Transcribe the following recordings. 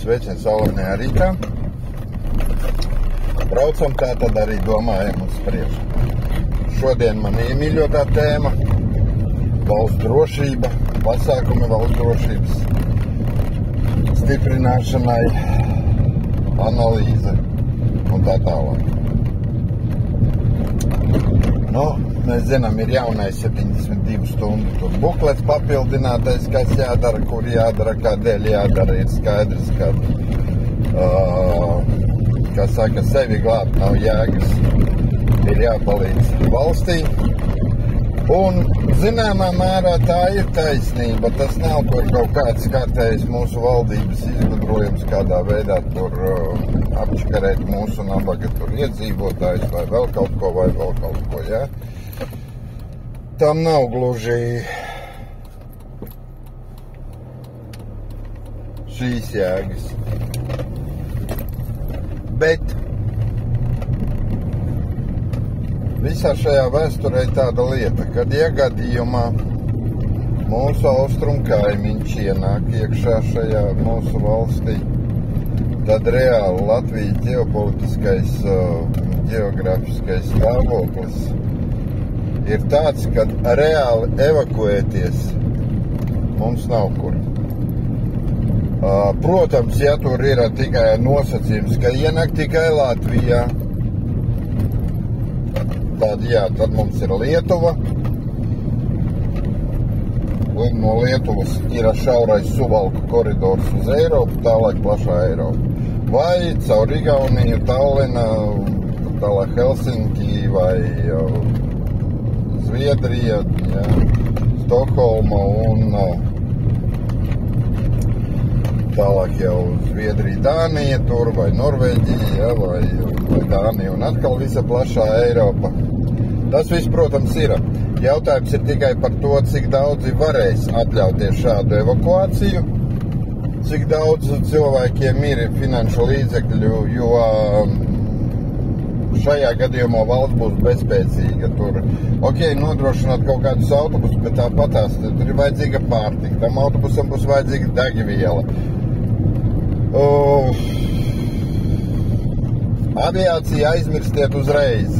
Sveicien saulainajā rītā. Braucam, tā tad arī domājam uz priekšu. Šodien man iemīļotā tēma - valsts drošība, pasākumi valsts drošības stiprināšanai, analīze un tā tālāk. Mēs zinām, ir jaunais 72 stundu buklets papildinātais, kas jādara, kur jādara, kādēļ jādara, ir skaidrs, ka saka, sevi glābt nav jēgas, ir jāpalīdz valstī. Un zināmā mērā tā ir taisnība, tas nav tur kaut kāds kārtējs mūsu valdības izgudrojums, kādā veidā tur apčakarēt mūsu nabaga tur iedzīvotājus vai vēl kaut ko, ja? Tam nav gluži šīs jēgas. Bet visā šajā vēsturē ir tāda lieta, kad gadījumā mūsu austrumu kaimiņš ienāk iekšā šajā mūsu valstī, tad reāli Latvijas ģeopolitiskais, ģeogrāfiskais stāvoklis ir tāds, ka reāli evakuēties mums nav kur. Protams, ja tur ir tikai nosacījums, ka ienāk tikai Latvijā, tad mums ir Lietuva, un no Lietuvas ir šaurais Suvalku koridors uz Eiropu, tālāk plašā Eiropa. Vai caur Igauniju, Tallina, tālāk Helsinki vai Zviedrija, ja, Stokholma un tālāk jau Zviedrija, Dānija tur vai Norvēģija, ja, vai Dānija un atkal visa plašā Eiropa. Tas viss, protams, ir. Jautājums ir tikai par to, cik daudzi varēs atļauties šādu evakuāciju, cik daudz cilvēkiem ir finanšu līdzekļu, jo šajā gadījumā valsts būs bezspēcīga. Tur, nodrošināt kaut kādus autobusus, bet tāpatās tur ir vajadzīga pārtika. Tam autobusam būs vajadzīga degviela. Aviācija aizmirstiet uzreiz,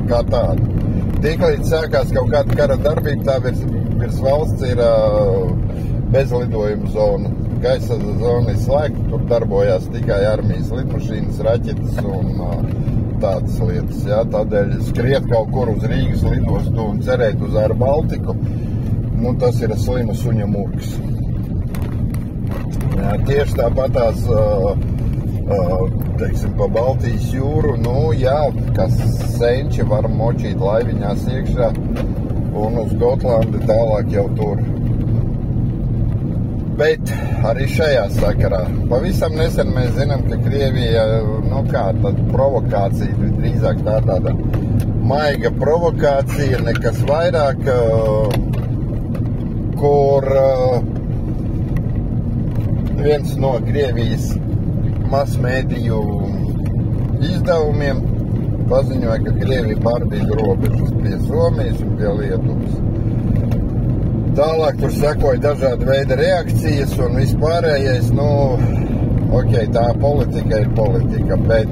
kā tāda. Tiklīdz sākās kaut kāda kara darbība, tā virs valsts ir bezlidojuma zona. Gaisa zona ir slēgta, tur darbojās tikai armijas lidmašīnas, raķetes un tādas lietas. Ja? Tādēļ skriet kaut kur uz Rīgas lidostu un cerēt uz Air Baltiku, tas ir slima suņa murgs. Ja, tieši tāpatās, pa Baltijas jūru, kas senči var močīt laiviņās iekšā un uz Gotlandi tālāk jau tur. Bet arī šajā sakarā pavisam nesen mēs zinām, ka Krievija, tāda provokācija, drīzāk tāda maiga provokācija, nekas vairāk, kur viens no Krievijas masmēdiju izdevumiem paziņoja, ka Krievija pārbīda robežas pie Somijas un pie Lietuvas. Tālāk tur sekoja dažādi veidi reakcijas un vispārējais, tā politika ir politika, bet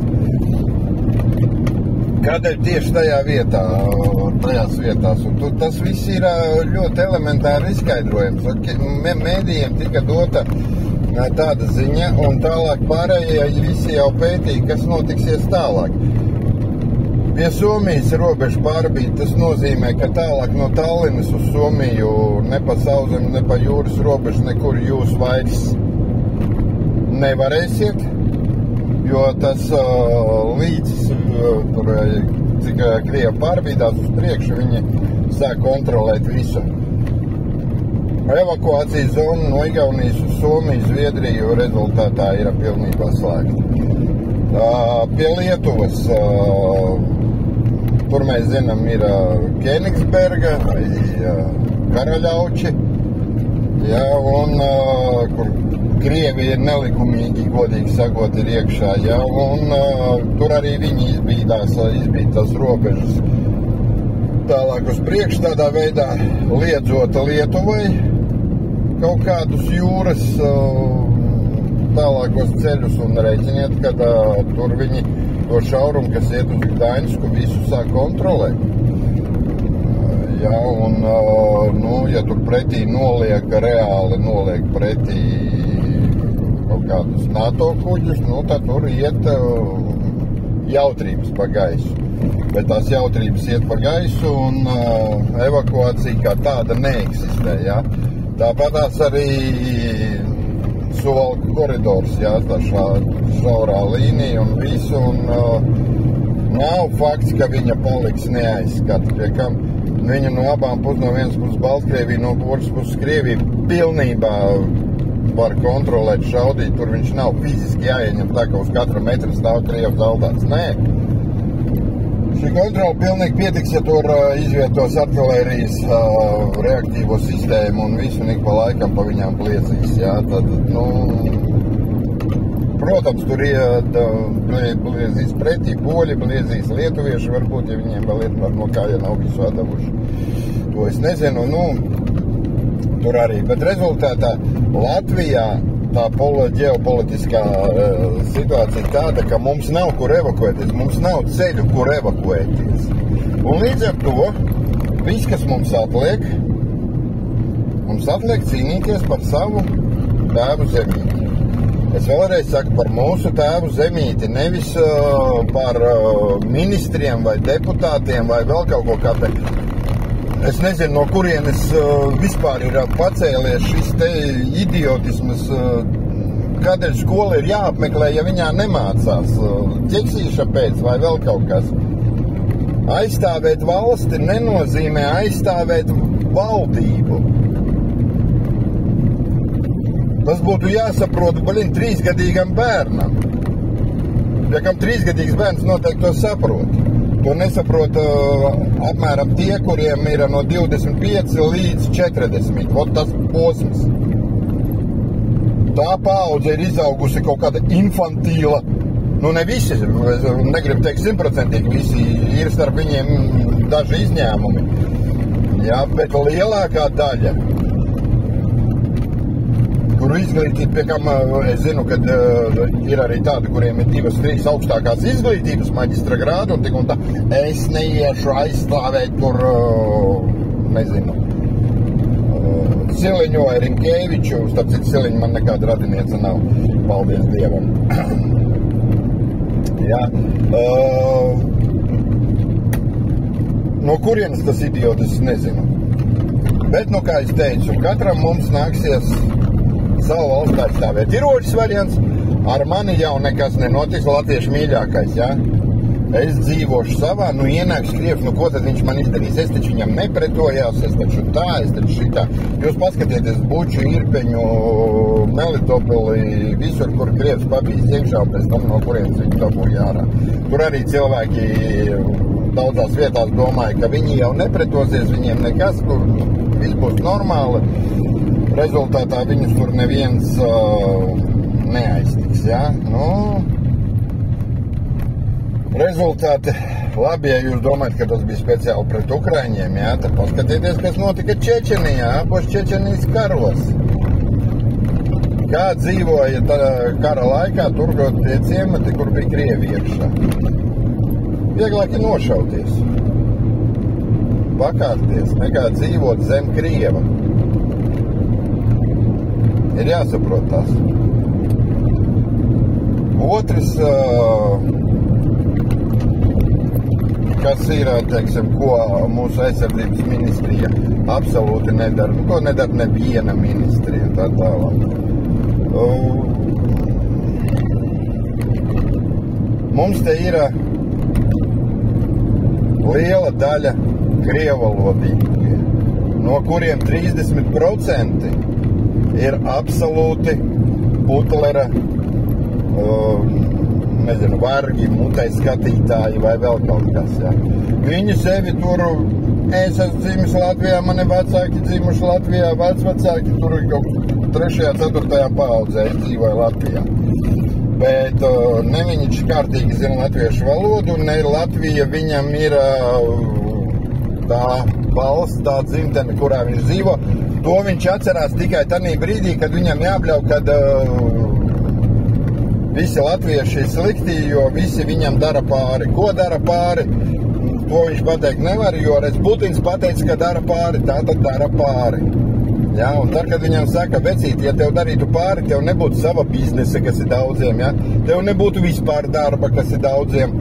kādēļ tieši tajās vietās? Un tas viss ir ļoti elementāri izskaidrojums. Mēdījiem tika dota tāda ziņa, un tālāk pārējie visi jau pētīja, kas notiksies tālāk. Pie Somijas robežu pārbīt, tas nozīmē, ka tālāk no Tallinas uz Somiju ne pa sauzemi, ne pa jūras robežu nekur jūs vairs nevarēsiet, jo tas līdz cik Krievi pārbīdās uz priekšu, viņi sāk kontrolēt visu. Evakuācijas zona no Igaunijas uz Somiju, Zviedriju rezultātā ir pilnībā slēgta. Pie Lietuvas, tur mēs zinām, ir Kenigsberga vai Karaļauči, un kur Krievija nelikumīgi, godīgi sakot, ir iekšā, un tur arī viņi izbīd tās robežas tālāk uz priekšu, tādā veidā liedzot Lietuvai kaut kādus jūras tālākos ceļus un reiķiniet, kad tur viņi to šaurumu, kas iet uz Gdaņsku, visu sāk kontrolēt. Jā, un, ja tur pretī reāli noliek pretī kaut kādus NATO kuģus, tad tur iet jautrības pa gaisu. Bet tās jautrības iet pa gaisu un evakuācija kā tāda neeksistē, jā. Tāpatās arī Suvalku koridors, jā, tā šaurā līnija un visu, un nav fakts, ka viņa paliks neaizskata, pie kam viņa no abām puses, no vienas puses Baltkrievija, no otras puses Krievija pilnībā var kontrolēt, šaudīt, tur viņš nav fiziski jāieņem tā, ka uz katra metra stāv Krievs zaldāts. Nē. Šī kontrola pilnīgi pietiks, ja tur izvietos artilērijas reaktīvo sistēmu un visu un ik pa laikam pa viņām bliezīs, jā, tad, protams, tur bliezīs pretī poļi, bliezīs lietuvieši, varbūt, ja viņiem vēl ir no kā, ja nav visu atdevuši. To es nezinu, tur arī, bet rezultātā Latvijā tā ģeopolitiskā situācija tāda, ka mums nav kur evakuēties, mums nav ceļu, kur evakuēties. Un līdz ar to, viss, kas mums atliek cīnīties par savu tēvu zemīti. Es vēlreiz saku par mūsu tēvu zemīti, nevis par ministriem vai deputātiem vai vēl kaut ko kā te. Es nezinu, no kurienes vispār ir pacēlies šis te idiotismas, kādēļ skola ir jāapmeklē, ja viņā nemācās. Ķeksīša pēc vai vēl kaut kas. Aizstāvēt valsti nenozīmē aizstāvēt valdību. Tas būtu jāsaprot, 3-gadīgam bērnam. Ja kam 3-gadīgs bērns noteikti to saprot. To nesaprot apmēram tie, kuriem ir no 25 līdz 40. Vot tas posms. Tā paudze ir izaugusi kaut kāda infantīla. Ne visi, negribu teikt 100%, visi ir starp viņiem daži izņēmumi. Jā, bet lielākā daļa, kuru izglītība, pie kam es zinu, ka ir arī tādi, kuriem ir 2-3 augstākās izglītības maģistra grādu un tik un tā, es neiešu aizstāvēt tur, nezinu, Siliņu vai Rinkēviču, starp citu Siliņu man nekāda radiniece nav, paldies Dievam. Jā, no kurienes tas idiotis, nezinu. Bet, kā es teicu, katram mums nāksies savu valstu aizstāvēt. Ir otrs variants, ar mani jau nekas nenotiks, latviešu mīļākais, jā. Es dzīvošu savā, ienāks Krievs, ko tad viņš man izdarīs? Es taču viņam nepretojās, es taču tā, es taču šitā. Jūs paskatieties Buču, Irpeņu, Melitopoli, visur, kur Krievs pabīs iekšā, un pēc tam no kurienes viņi dabūja ārā. Tur arī cilvēki daudzās vietās domāja, ka viņi jau nepretosies, viņiem nekas, tur viss būs normāli. Rezultātā viņus tur neviens neaiztiks, jā? Rezultāti labi, ja jūs domājat, ka tas bija speciāli pret Ukraiņiem, jā, tad paskatieties, kas notika Čečenijā, abos Čečenijas karos. Kā dzīvoja kara laikā tur tie ciemati, kur bija Krievi iekšā. Vieglāk ir nošauties, pakārties, nekā dzīvot zem Krieva. Ir jāsaprot tās. Otrs, kas ir, teiksim, ko mūsu aizsardzības ministrija absolūti nedara. Ko nedara neviena ministrija, tā tālāk. Mums te ir liela daļa krievalodīgi, no kuriem 30% ir absolūti Putlera, nezinu, vargi, mutei skatītāji vai vēl kaut kas, jā. Viņi sevi tur, es esmu dzīvis Latvijā, mani vecāki dzīvuši Latvijā, vecvecāki tur kaut 3. 4. paaudzē dzīvoja Latvijā. Bet ne viņš kārtīgi zina latviešu valodu, ne Latvija viņam ir tā valsts, tā dzimtene, kurā viņš dzīvo. To viņš atcerās tikai tanī brīdī, kad viņam jābļauj, kad visi latvieši ir slikti, jo visi viņam dara pāri. Ko dara pāri? To viņš pateikt nevar, jo redz Putins pateica, ka dara pāri, tā tad dara pāri. Ja? Un tad, kad viņam saka, vecīt, ja tev darītu pāri, tev nebūtu sava biznesa, kas ir daudziem, ja? Tev nebūtu vispār darba, kas ir daudziem.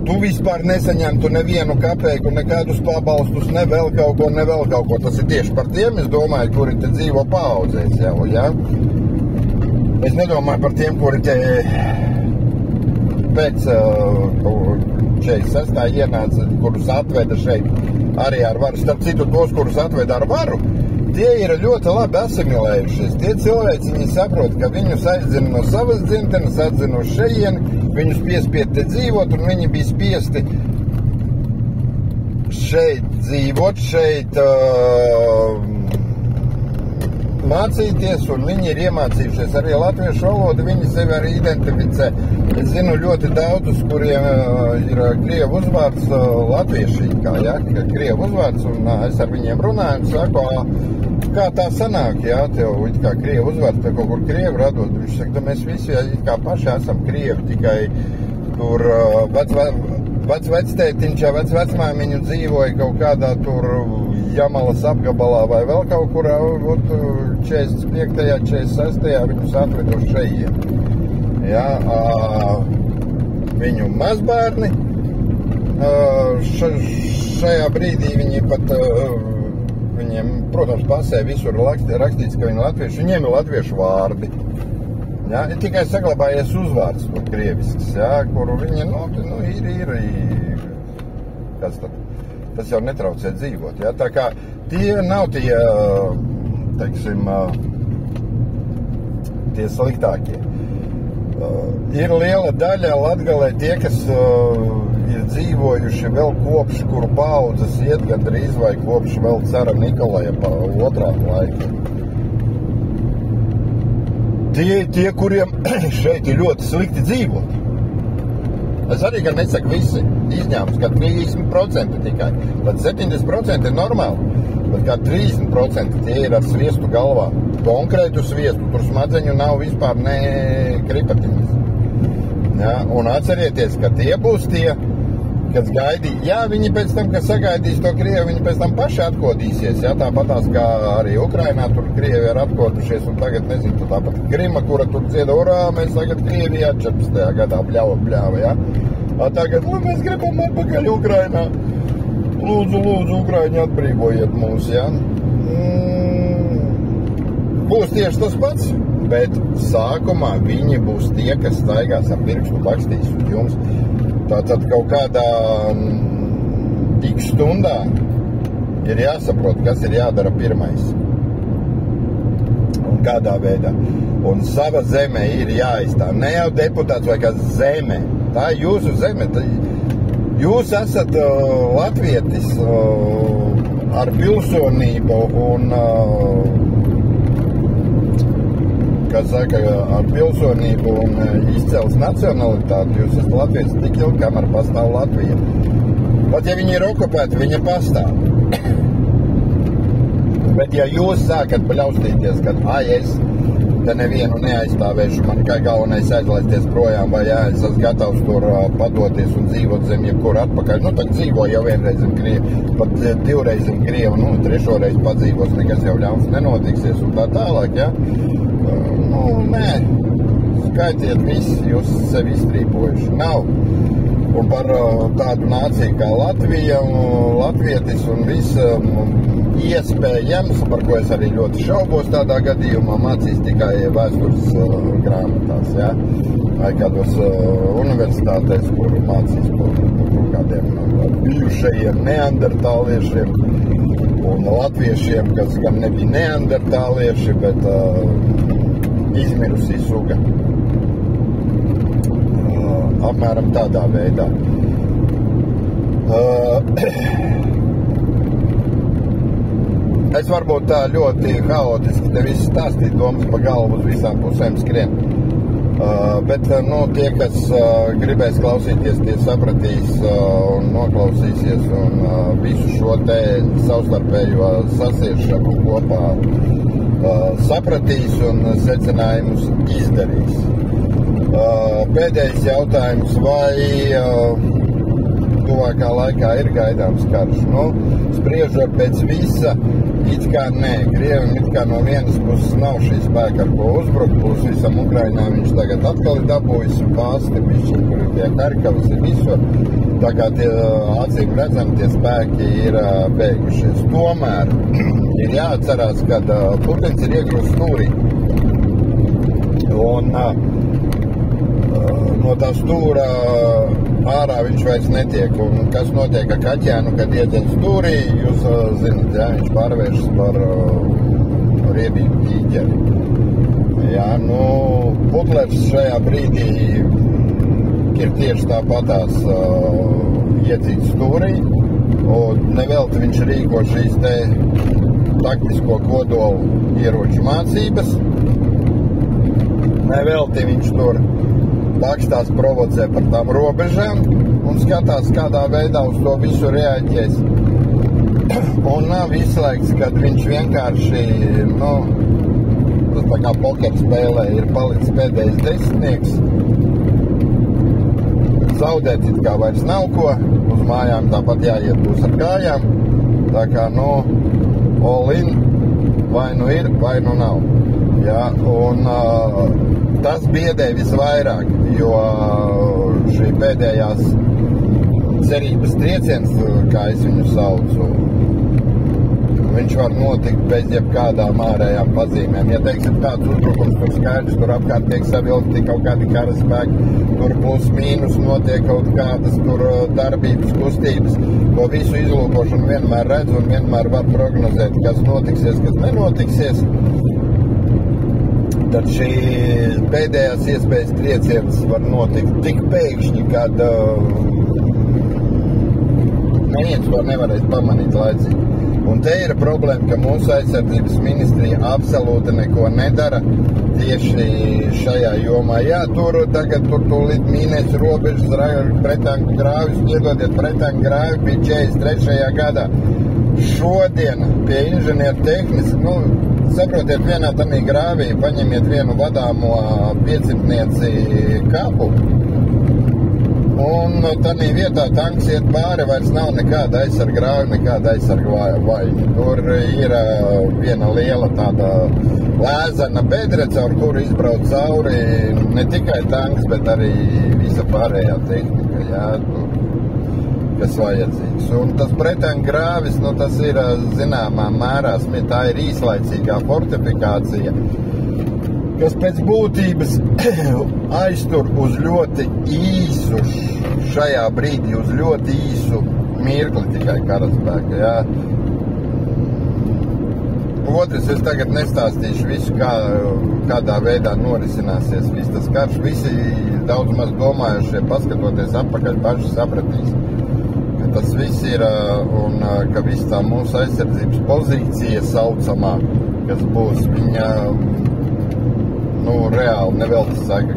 Tu vispār nesaņemtu nevienu kapeiku, nekādus pabalstus, ne vēl kaut ko. Tas ir tieši par tiem, es domāju, kuri te dzīvo paaudzēs jau, ja? Es nedomāju par tiem, kuri te pēc 46. ienāca, kurus atveda šeit arī ar varu. Starp citu, tos, kurus atveda ar varu, tie ir ļoti labi asimilējušies. Tie cilvēki, viņi saprot, ka viņus aizzina no savas dzimtenes, atzina uz šejieni, viņus piespied te dzīvot, un viņi bija spiesti šeit dzīvot, šeit mācīties, un viņi ir iemācījušies arī latviešu valodu, viņi sevi arī identificē. Es zinu ļoti daudzus, kuriem ir krievu uzvārds latviešīgā, ja? Krievu uzvārds, un es ar viņiem runāju un saku, kā tā sanāk, ja? Tev it kā krievu uzvārds, tev kaut kur krievu radot. Viņš saka, mēs visi it kā paši esam krievi, tikai tur vectētiņš, vecmāmiņu dzīvoja kaut kādā tur Jamalas apgabalā vai vēl kaut kur 45. 46. viņus atvedu uz šeit. Ja, viņu mazbērni šajā brīdī viņi pat viņiem, protams, pasē visur rakstīts, ka viņi latvieši, viņiem ir latviešu vārdi. Ja, ir tikai saglabājies uzvārds krievisks, ja, kuru viņi, ir, kas tad? Tas jau netraucē dzīvot, ja? Tā kā tie nav tie, teiksim, tie sliktākie. Ir liela daļa Latgalē tie, kas ir dzīvojuši vēl kopš, kuru paaudzes iet gandrīz vai kopš vēl cara Nikolaja otrām laikiem. Tie, kuriem šeit ir ļoti slikti dzīvot. Es arī, kad nesaku visi, izņēmums, ka 30% tikai, tad 70% ir normāli, bet kā 30% tie ir ar sviestu galvā, konkrētu sviestu, tur smadzeņu nav vispār ne kripatiņas. Ja? Un atcerieties, ka tie būs tie, kas gaidīja, jā, viņi pēc tam, kas sagaidīs to Krievu, viņi pēc tam paši atkodīsies, jā, tāpatās kā arī Ukrainā, tur Krievi ir atkodušies, un tagad, nezinu, tu tāpat Krima, kura tur dzieda, urā, mēs tagad Krievijā 14. gadā bļāva, jā. Tagad, mēs gribam atpakaļ Ukrainā. Lūdzu, Ukraiņi atbrīvojiet mūs, jā. Būs tieši tas pats, bet sākumā viņi būs tie, kas staigās ar pirkstu bakstīs uz jums. Tātad kaut kādā X stundā ir jāsaprot, kas ir jādara pirmais. Un kādā veidā. Un sava zeme ir jāizstāv. Ne jau deputāts vai kā zeme. Tā ir jūsu zeme. Jūs esat latvietis ar pilsonību un kā saka, ar pilsonību un izcels nacionalitāti, jūs esat latvieši tik ilgi, kamēr pastāv Latvija. Pat ja viņi ir okupēti, viņi pastāv. Bet ja jūs sākat bļaustīties, kad es te nevienu neaizstāvēšu, man kā galvenais aizlaisties projām, vai es esmu gatavs tur padoties un dzīvot zem jebkur atpakaļ. Tad dzīvo jau vienreiz zem Krievu, pat divreiz zem Krievu, trešoreiz padzīvos, nekas jau ļauns nenotiksies un tā tālāk, ja? Nē, skaitiet visi, jūs sevi iztrīpojuši. Nav. Un par tādu nāciju kā Latvija, latvietis un viss iespējams, par ko es arī ļoti šaubos tādā gadījumā, mācīs tikai vēstures grāmatās, ja? Vai kādos universitātēs, kur mācīs par kādiem bijušajiem neandertāliešiem un latviešiem, kas gan nebija neandertālieši, bet izmirusī suga. Apmēram tādā veidā. Es varbūt tā ļoti haotiski te visu stāstīt, domas pa galvu uz visām pusēm skrien. Bet, tie, kas gribēs klausīties, tie sapratīs un noklausīsies un visu šo te savstarpējo sasiešanu kopā sapratīs un secinājumus izdarīs. Pēdējais jautājums, vai tuvākā laikā ir gaidāms karš? Spriežot pēc visa, it kā nē. Krievim it kā no vienas puses nav šī spēka, ar ko uzbrukt, plus visam Ukrainā viņš tagad atkal ir dabūjis pāsti, bišķi, kur ir pie Harkavas, ir visur. Tā kā tie acīm redzam, tie spēki ir beigušies. Tomēr ir jāatcerās, ka Putins ir iegrūst stūrī. Un no tā stūra ārā viņš vairs netiek. Un kas notiek ar kaķēnu, kad iedzen stūrī, jūs zināt, jā, viņš pārvēršas par riebīgu tīķeri. Jā, Putlers šajā brīdī ir tieši tāpatās iedzīt stūrī, un nevelti viņš rīko šīs te taktisko kodolu ieroču mācības. Nevelti viņš tur bakstās provocē par tām robežām un skatās, kādā veidā uz to visu reaģēs. Un nav izslēgts, kad viņš vienkārši, tas tā kā poker spēlē, ir palicis pēdējais desmitnieks. Zaudēt it kā vairs nav ko, uz mājām tāpat jāiet būs ar kājām. Tā kā, all in, vai nu ir, vai nu nav. Jā, un tas biedē visvairāk, jo šī pēdējās cerības trieciens, kā es viņu saucu, viņš var notikt bez jebkādām ārējām pazīmēm. Ja, teiksim, tāds uzbrukums tur skaidrs, tur apkārt tiek savilkti kaut kādi karaspēki, tur plus mīnus notiek kaut kādas tur darbības, kustības, to visu izlūkošanu vienmēr redz un vienmēr var prognozēt, kas notiksies, kas nenotiksies. Tad šī pēdējās iespējas trieciens var notikt tik pēkšņi, kad neviens to nevarēs pamanīt laicīgi. Un te ir problēma, ka mūsu aizsardzības ministrija absolūti neko nedara tieši šajā jomā. Jā, tagad tūlīt mīnēs robežas, pretanku grāvis, iedodiet pretanku grāvi bija 43. gadā. Šodien pie inženieru tehniski, saprotiet, vienā tamī grāvī paņemiet vienu vadāmo 500 kapu, un tādī vietā tanks iet pāri, vairs nav nekāda aizsarga grāvi, nekāda aizsarga vaļņa. Tur ir viena liela tāda lēzana bedre, caur kuru izbrauc cauri ne tikai tanks, bet arī visa pārējā tehnika, jā, kas vajadzīgs. Un tas pretanku grāvis, tas ir zināmā mērā, tā ir īslaicīgā fortifikācija, kas pēc būtības aiztur uz ļoti īsu, šajā brīdī uz ļoti īsu mirkli tikai karaspēka, jā. Otrs, es tagad nestāstīšu visu, kādā veidā norisināsies viss tas karš. Visi daudz maz domājušie, paskatoties atpakaļ, paši sapratīs. Tas viss ir, un ka viss tā mūsu aizsardzības pozīcija saucamā, kas būs viņa, reāli nevelti saka,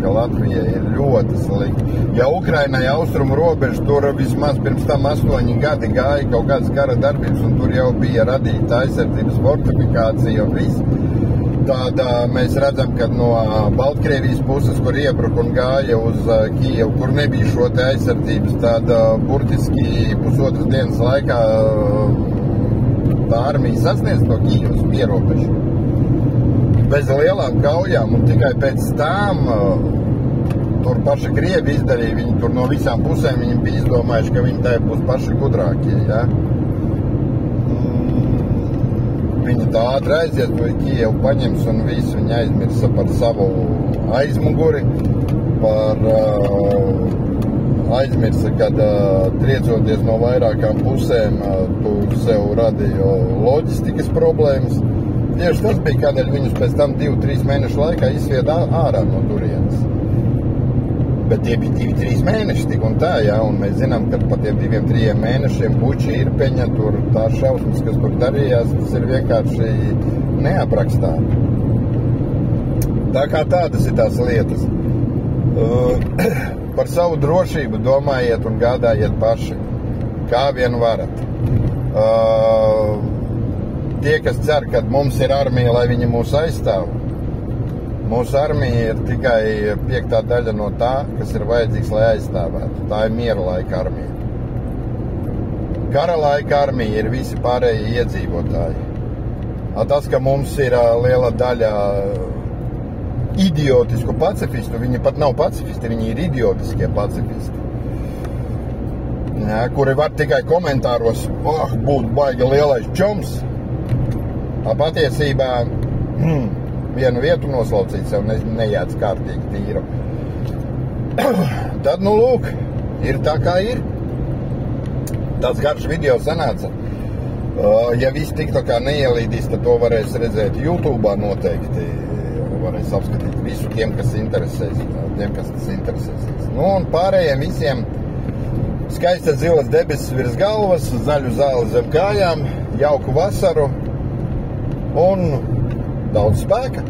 ka Latvija ir ļoti slikta. Ja Ukrainai austrumu robeža, tur vismaz pirms tam 8 gadi gāja kaut kādas kara darbības, un tur jau bija radīta aizsardzības fortifikācija un viss. Tāda mēs redzam, ka no Baltkrievijas puses, kur iebruka un gāja uz Kijevu, kur nebija šo te aizsardzības, tāda burtiski pusotras dienas laikā tā armija sasniedz to Kijevas pierobežu. Bez lielām kaujām, un tikai pēc tām tur paši Krievi izdarīja, viņi tur no visām pusēm viņi bija izdomājuši, ka viņi tā būs paši gudrākie, jā. Viņi tā ātri aiziet, to Kijevu paņems un visu viņi aizmirsa par savu aizmuguri, aizmirsa, kad triecoties no vairākām pusēm, tu sev radīja loģistikas problēmas. Tieši tas bija, kādēļ viņus pēc tam 2-3 mēnešu laikā izsvied ārā no turienes. Bet tie bija 2-3 mēneši tik un tā, jā, un mēs zinām, ka pa tiem 2-3 mēnešiem Buča, Irpeņa, tur tā šausmas, kas tur darījās, tas ir vienkārši neaprakstām. Tā kā tādas ir tās lietas. Par savu drošību domājiet un gādājiet paši, kā vien varat. tie, kas cer, ka mums ir armija, lai viņi mūs aizstāv. Mūsu armija ir tikai 5. daļa no tā, kas ir vajadzīgs, lai aizstāvētu. Tā ir miera laika armija. Kara laika armija ir visi pārējie iedzīvotāji. Tas, ka mums ir liela daļa idiotisku pacifistu, viņi pat nav pacifisti, viņi ir idiotiskie pacifisti. Kuri var tikai komentāros, būt baigi lielais čoms. Patiesībā vienu vietu noslaucīt sev nejēdz kārtīgi tīru. Tad, lūk, ir tā kā ir. Tāds garš video sanāca. Ja viss tik tā kā neielīdīs, tad to varēs redzēt YouTube'ā noteikti. Varēs apskatīt visu tiem, kas interesēsies. Un pārējiem visiem skaistas zilas debesis virs galvas, zaļu zāli zem kājām, jauku vasaru un daudz spēka.